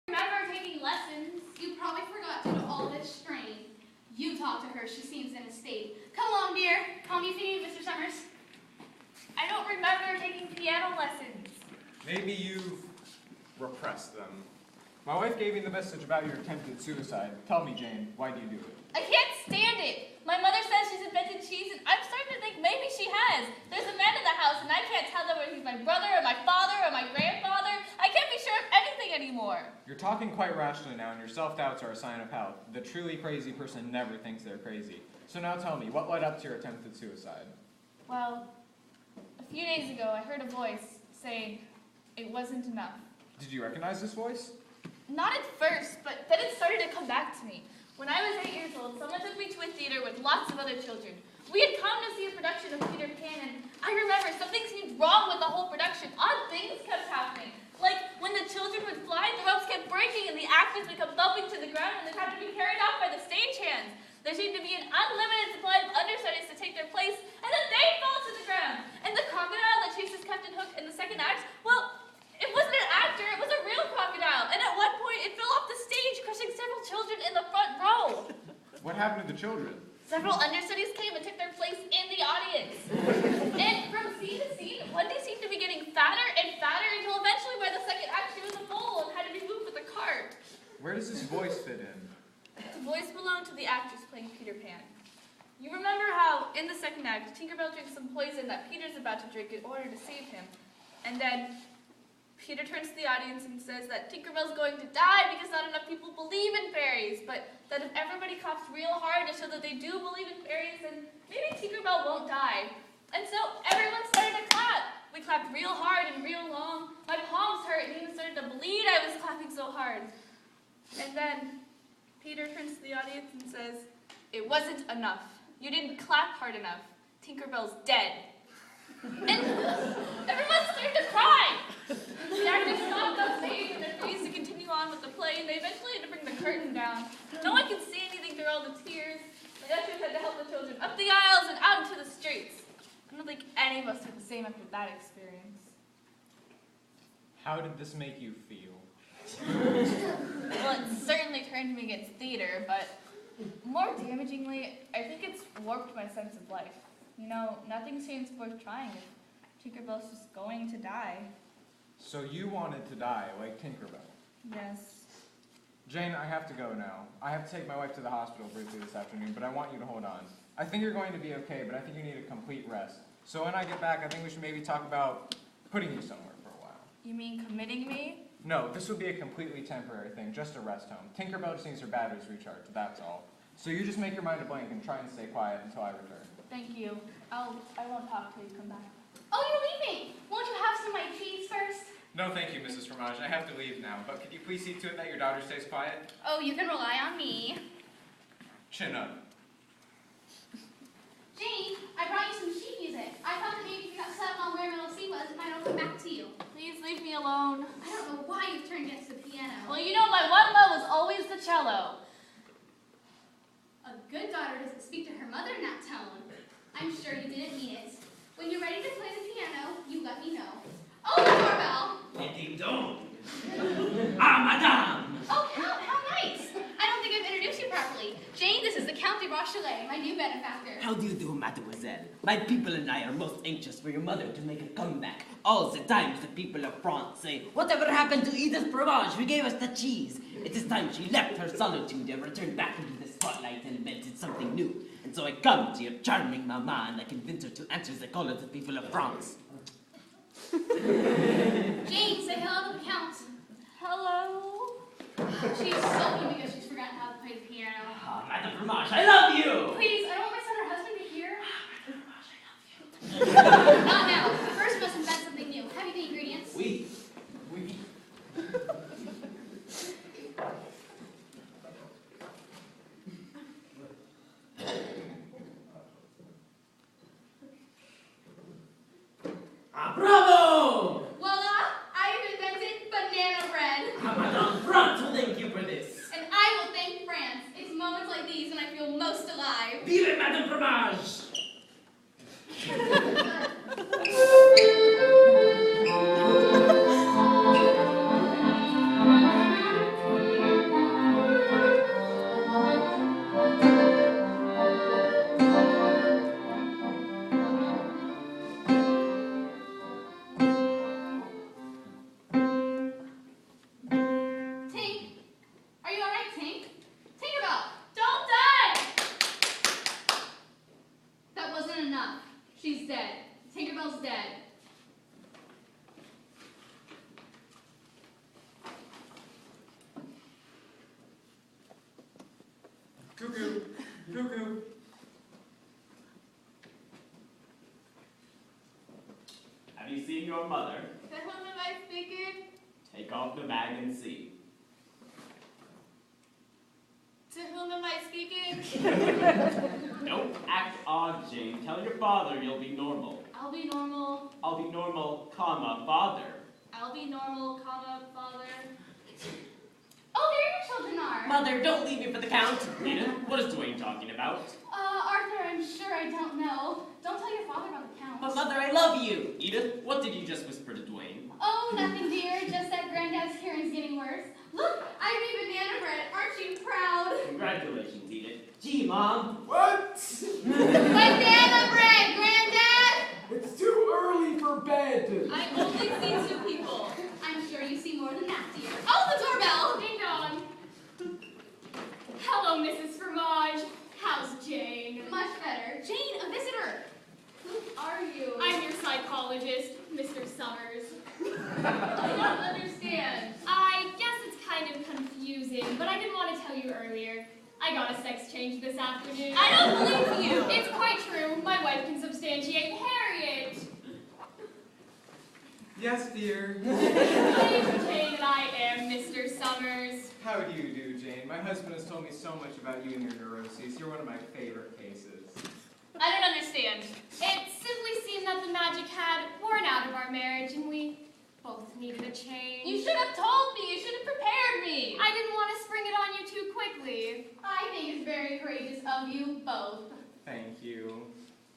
remember taking lessons. You probably forgot due to all this strain. You talk to her. She seems in a state. Come along, dear. Call me Phoebe, Mr. Summers. I don't remember taking piano lessons. Maybe you've repressed them. My wife gave me the message about your attempted suicide. Tell me, Jane, why do you do it? I can't stand it. My mother says she's invented cheese, and I'm starting to think maybe she has. There's a man in the house, and I can't tell whether he's my brother or my father or my grandfather. I can't be sure of anything anymore. You're talking quite rationally now, and your self-doubts are a sign of health. The truly crazy person never thinks they're crazy. So now tell me, what led up to your attempted suicide? Well, a few days ago, I heard a voice saying it wasn't enough. Did you recognize this voice? Not at first, but then it started to come back to me. When I was 8 years old, someone took me to a theater with lots of other children. We had come to see a production of Peter Pan, and I remember something seemed wrong with the whole production. Odd things kept happening. Like, when the children would fly, the ropes kept breaking, and the actors would come thumping to the ground, and they'd have to be carried off by the stagehands. There seemed to be an unlimited supply of understudies to take their place, and then they'd fall to the ground. And the crocodile that chases Captain Hook in the second act, well, it wasn't an actor, it was a real crocodile. And at one point, it fell off the stage, crushing several children in the front row. What happened to the children? Several understudies came and took their place in the audience. And from scene to scene, Wendy seemed to be getting fatter and fatter until eventually by the second act, she was a mole and had to be moved with a cart. Where does this voice fit in? The voice belonged to the actress playing Peter Pan. You remember how, in the second act, Tinkerbell drinks some poison that Peter's about to drink in order to save him. And then Peter turns to the audience and says that Tinkerbell's going to die because not enough people believe in fairies, but that if everybody claps real hard to show that they do believe in fairies, then maybe Tinkerbell won't die. And so everyone started to clap. We clapped real hard and real long. My palms hurt and even started to bleed. I was clapping so hard. And then Peter turns to the audience and says, "It wasn't enough. You didn't clap hard enough. Tinkerbell's dead." And everyone started to cry. The actors stopped on stage and they're refused to continue on with the play, and they eventually had to bring the curtain down. No one could see anything through all the tears. The ushers had to help the children up the aisles and out into the streets. I don't think any of us did the same after that experience. How did this make you feel? Well, it certainly turned me against theater, but more damagingly, I think it's warped my sense of life. You know, nothing seems worth trying if Tinkerbell's just going to die. So you wanted to die, like Tinkerbell? Yes. Jane, I have to go now. I have to take my wife to the hospital briefly this afternoon, but I want you to hold on. I think you're going to be okay, but I think you need a complete rest. So when I get back, I think we should maybe talk about putting you somewhere for a while. You mean committing me? No, this would be a completely temporary thing, just a rest home. Tinkerbell just needs her batteries recharged, that's all. So you just make your mind a blank and try and stay quiet until I return. Thank you. I won't talk till you come back. Oh, you're leaving! Won't you have some of my cheese first? No, thank you, Mrs. Fromage. I have to leave now, but could you please see to it that your daughter stays quiet? Oh, you can rely on me. Chin up. Jane, I brought you some sheet music. I thought that maybe if you got set up on where Mellow C was, it might all come back to you. Please leave me alone. I don't know why you've turned against the piano. Well, you know my one love was always the cello. A good daughter doesn't speak to her mother in that tone. I'm sure you didn't mean it. When you're ready to play the piano, you let me know. Oh, the doorbell! Ding dong. Ah, madame! Oh, how nice! I don't think I've introduced you properly. Jane, this is the Count de Rochelet, my new benefactor. How do you do, mademoiselle? My people and I are most anxious for your mother to make a comeback. All the times the people of France say, "Whatever happened to Edith Fromage who gave us the cheese?" It is time she left her solitude and returned back into the spotlight and invented something new. And so I come to your charming mama and I convince her to answer the call of the people of France. Jane, say hello to the Count. Hello? She's sulky because she's forgotten how to play the piano. Ah, Madame Fromage, I love you! Please, I don't want my son or husband to hear. Madame Fromage, I love you. Not now. First, we must invent something new. Have you the ingredients? Oui. Ah, bravo! Voila! I've invented banana bread. Ah, Madame France will thank you for this. And I will thank France. It's moments like these when I feel most alive. Vive Madame Fromage! Cuckoo. Cuckoo. Have you seen your mother? To whom am I speaking? Take off the bag and see. To whom am I speaking? Don't act odd, Jane. Tell your father you'll be normal. I'll be normal. I'll be normal, comma, father. I'll be normal, comma, father. Oh, there your children are. Mother, don't leave me for the count. Edith, what is Dwayne talking about? Arthur, I'm sure I don't know. Don't tell your father about the count. But Mother, I love you. Edith, what did you just whisper to Dwayne? Oh, nothing, dear. Just that Granddad's hearing's getting worse. Look, I made banana bread. Aren't you proud? Congratulations, Edith. Gee, Mom. What? Banana bread, Granddad! It's too early for bed. I only see two people. I'm sure you see more than that, dear. Oh, the doorbell! Ding dong. Hello, Mrs. Fromage. How's Jane? Much better. Jane, a visitor. Who are you? I'm your psychologist, Mr. Summers. I don't understand. I guess it's kind of confusing, but I didn't want to tell you earlier. I got a sex change this afternoon. I don't believe you. It's quite true. My wife can substantiate Harriet. Yes, dear. Please Jane and I am Mr. Summers. How do you do, Jane? My husband has told me so much about you and your neuroses. You're one of my favorite cases. I don't understand. It simply seemed that the magic had worn out of our marriage and we both needed a change. You should have told me. You should have prepared me. I didn't want to spring it on you too quickly. I think it's very courageous of you both. Thank you.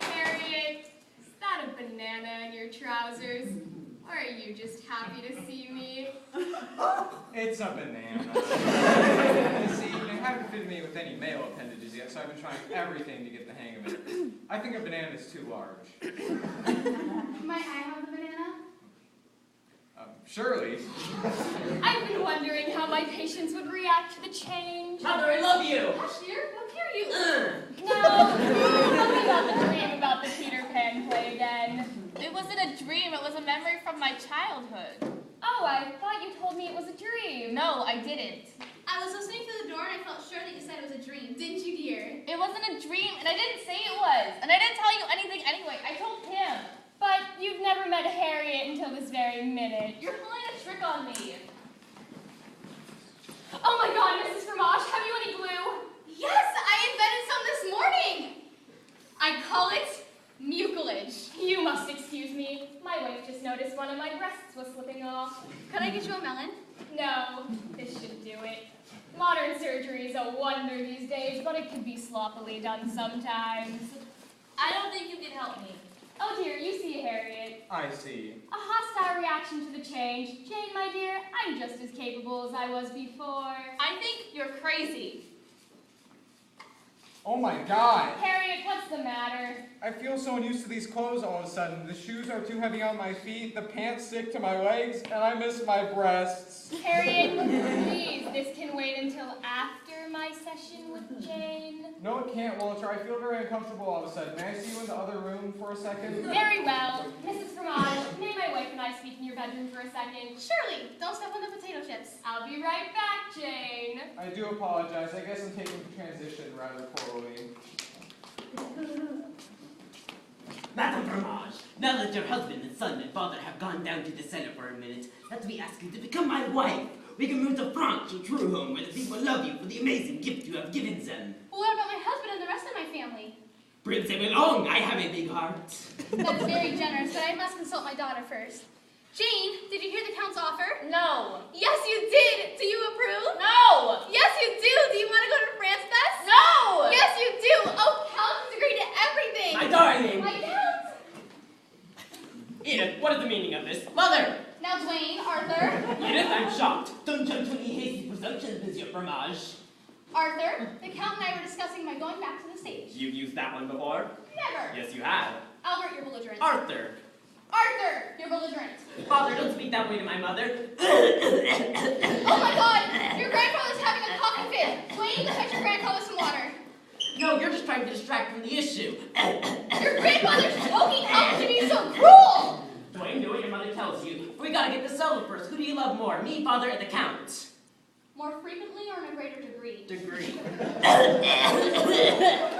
Harriet, is that a banana in your trousers? Or are you just happy to see me? It's a banana. You see, they haven't fitted me with any male appendages yet, so I've been trying everything to get the hang of it. I think a banana is too large. Might I have the banana? Surely. I've been wondering how my patients would react to the change. Mother, I love you. Hush, dear. How dare you? Now, tell me about the dream about the Peter Pan play again. It wasn't a dream. It was a memory from my childhood. Oh, I thought you told me it was a dream. No, I didn't. I was listening through the door and I felt sure that you said it was a dream. Didn't you, dear? It wasn't a dream, and I didn't say it was. And I didn't tell you anything anyway. I told him. But you've never met Harriet until this very minute. You're pulling a trick on me. Oh my God, Mrs. Fromage, have you any glue? Yes, I invented some this morning. I call it mucilage. You must excuse me. My wife just noticed one of my breasts was slipping off. Could I get you a melon? No, this should do it. Modern surgery is a wonder these days, but it can be sloppily done sometimes. I don't think you can help me. Oh dear, you see Harriet. I see. A hostile reaction to the change. Jane, my dear, I'm just as capable as I was before. I think you're crazy. Oh my God. Harriet, what's the matter? I feel so unused to these clothes all of a sudden. The shoes are too heavy on my feet, the pants stick to my legs, and I miss my breasts. Harriet, please, this can wait until after my session with Jane. No, it can't, Walter. I feel very uncomfortable all of a sudden. May I see you in the other room for a second? Very well. Mrs. Fromage, may my wife and I speak in your bedroom for a second? Surely. Don't step on the potato chips. I'll be right back, Jane. I do apologize. I guess I'm taking the transition rather poorly. Madame Fromage, now that your husband and son and father have gone down to the cellar for a minute, let me ask you to become my wife. We can move to France, your true home, where the people love you for the amazing gift you have given them. Well, what about my husband and the rest of my family? Bring them along, I have a big heart. That's very generous, but I must consult my daughter first. Jane, did you hear the Count's offer? No. Yes, you did. Do you approve? No. Yes, you do. Do you want to go to France with us? No. Yes, you do. Oh, Count has agreed to everything. My darling! My Count. Edith, what is the meaning of this? Mother! Now, Dwayne, Arthur. Edith, I'm shocked. Don't jump to any hasty presumptions, Monsieur Fromage. Arthur, the Count and I were discussing my going back to the stage. You've used that one before? Never. Yes, you have. Albert, you're belligerent. Arthur. Arthur, you're belligerent. Father, don't speak that way to my mother. Oh my God, your grandfather's having a coughing fit. Dwayne, fetch your grandfather some water. No, you're just trying to distract from the issue. Your grandfather's choking. How could you be so cruel? Dwayne, do what your mother tells you. We gotta get this settled first. Who do you love more, me, father, or the Count? More frequently or in a greater degree? degree. Degree.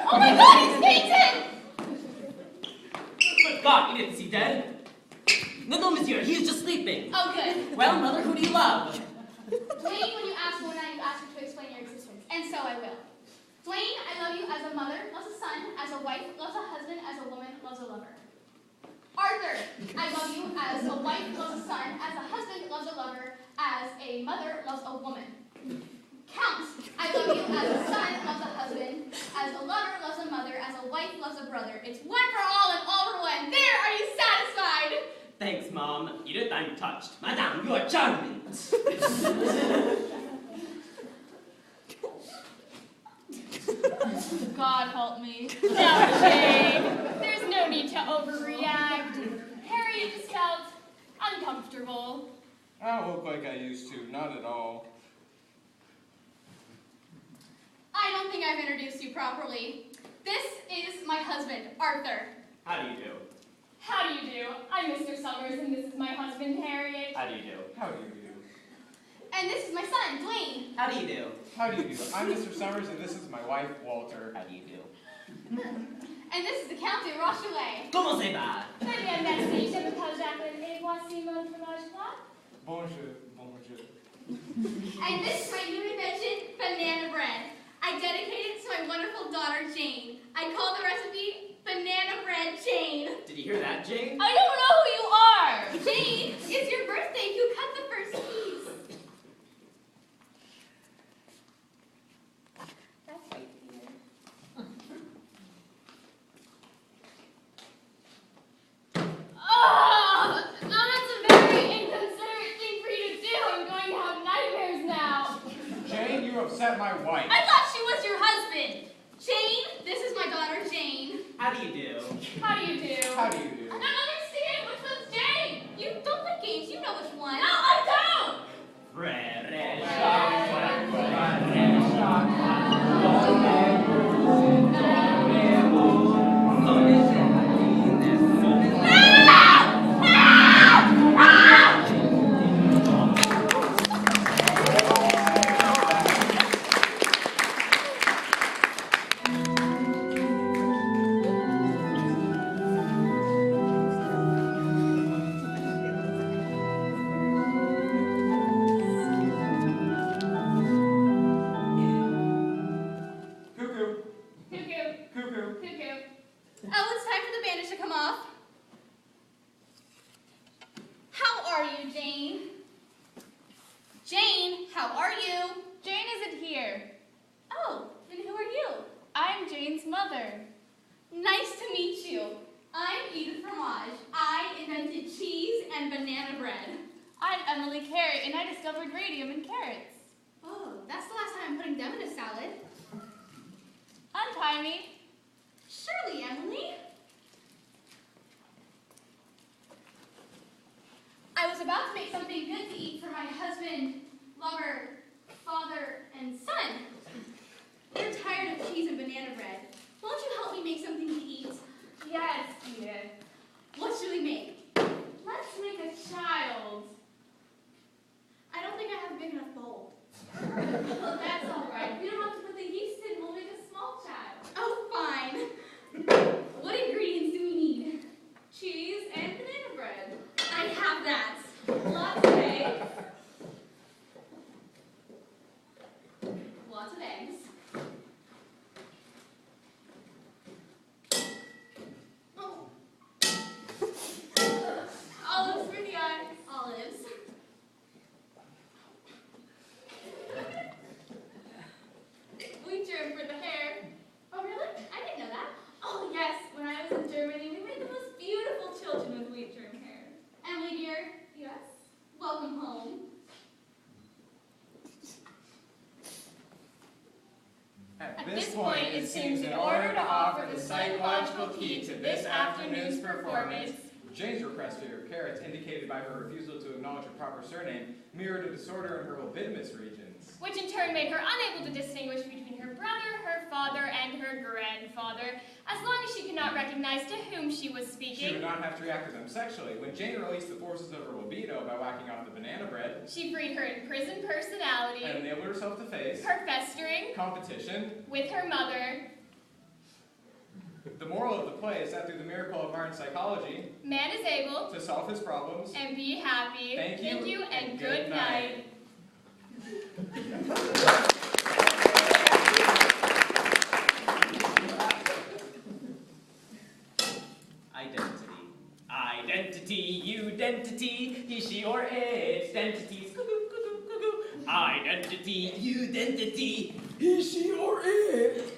Oh my god, he's fainted! Good God, you didn't see dead. No, monsieur, he is just sleeping. Oh, good. Well, mother, who do you love? Dwayne, when you ask me when you ask me to explain your existence, and so I will. Dwayne, I love you as a mother loves a son, as a wife loves a husband, as a woman loves a lover. Arthur, I love you as a wife loves a son, as a husband loves a lover, as a mother loves a woman. Count, I love you as a son loves a husband, as a lover loves a mother, as a wife loves a brother. It's one for all and all for one. There, are you satisfied? Thanks, Mom. Edith, I'm touched. Madame, you are charming. God help me. Now, Jane, there's no need to overreact. Harriet just felt uncomfortable. I don't look like I used to, not at all. I don't think I've introduced you properly. This is my husband, Arthur. How do you do? How do you do? I'm Mr. Summers, and this is my husband, Harriet. How do you do? How do you do? And this is my son, Dwayne. How do you do? How do you do? I'm Mr. Summers, and this is my wife, Walter. How do you do? And this is the Count de Rochelet. Comment ça va? Très bien, merci. Je m'appelle Jacqueline, et voici mon fromage plat. Bonjour, bonjour. And this is my new invention, banana bread. I dedicate it to my wonderful daughter, Jane. I call the recipe Banana Bread Jane. Did you hear that, Jane? I don't know who you are. Jane, it's your birthday. You cut the first piece. That's right, Peter. Oh, now that's a very inconsiderate thing for you to do. I'm going to have nightmares now. Jane, you upset my wife. I thought she was your husband. Jane, this is my daughter, Jane. How do you do? How do you do? How do you do? I don't understand. Which one's Jane? You don't play games. You know which one. No, I don't. Oh, it's time for the bandage to come off. How are you, Jane? Jane, how are you? Jane isn't here. Oh, then who are you? I'm Jane's mother. Nice to meet you. I'm Edith Fromage. I invented cheese and banana bread. I'm Emily Carrot, and I discovered radium in carrots. Oh, that's the last time I'm putting them in a salad. Untie me. Surely, Emily. I was about to make something good to eat for my husband, lover, father, and son. They're tired of cheese and banana bread. Won't you help me make something to eat? Yes, Edith. What should we make? Let's make a child. I don't think I have a big enough bowl. Well, that's all right. We don't have to put the yeast in. We'll make a small child. Oh, fine. What ingredients do we need? Cheese and banana bread. I have that. Lots of eggs. Lots of eggs. Oh. Olives for the eyes. Olives. Wheat germ for the hair. Oh, really? I didn't know that. Oh, yes. When I was in Germany, we made the most beautiful children with wheat germ hair. Emily, dear, Yes. welcome home. At this point, it seems in order to offer the psychological key to this afternoon's performance, Jane's request for your carrots, indicated by her refusal to acknowledge her proper surname, mirrored a disorder in her libidinous regions. Which in turn made her unable to distinguish between her her brother, her father, and her grandfather, as long as she could not recognize to whom she was speaking. She would not have to react to them sexually. When Jane released the forces of her libido by whacking off the banana bread, She freed her imprisoned personality, and enabled herself to face her festering, competition. with her mother. The moral of the play is that through the miracle of modern psychology, Man is able to solve his problems, and be happy. Thank you, and good night. Identity, you dentity, he, she, or it, dentity, identity, You identity, he, she, or it.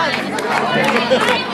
I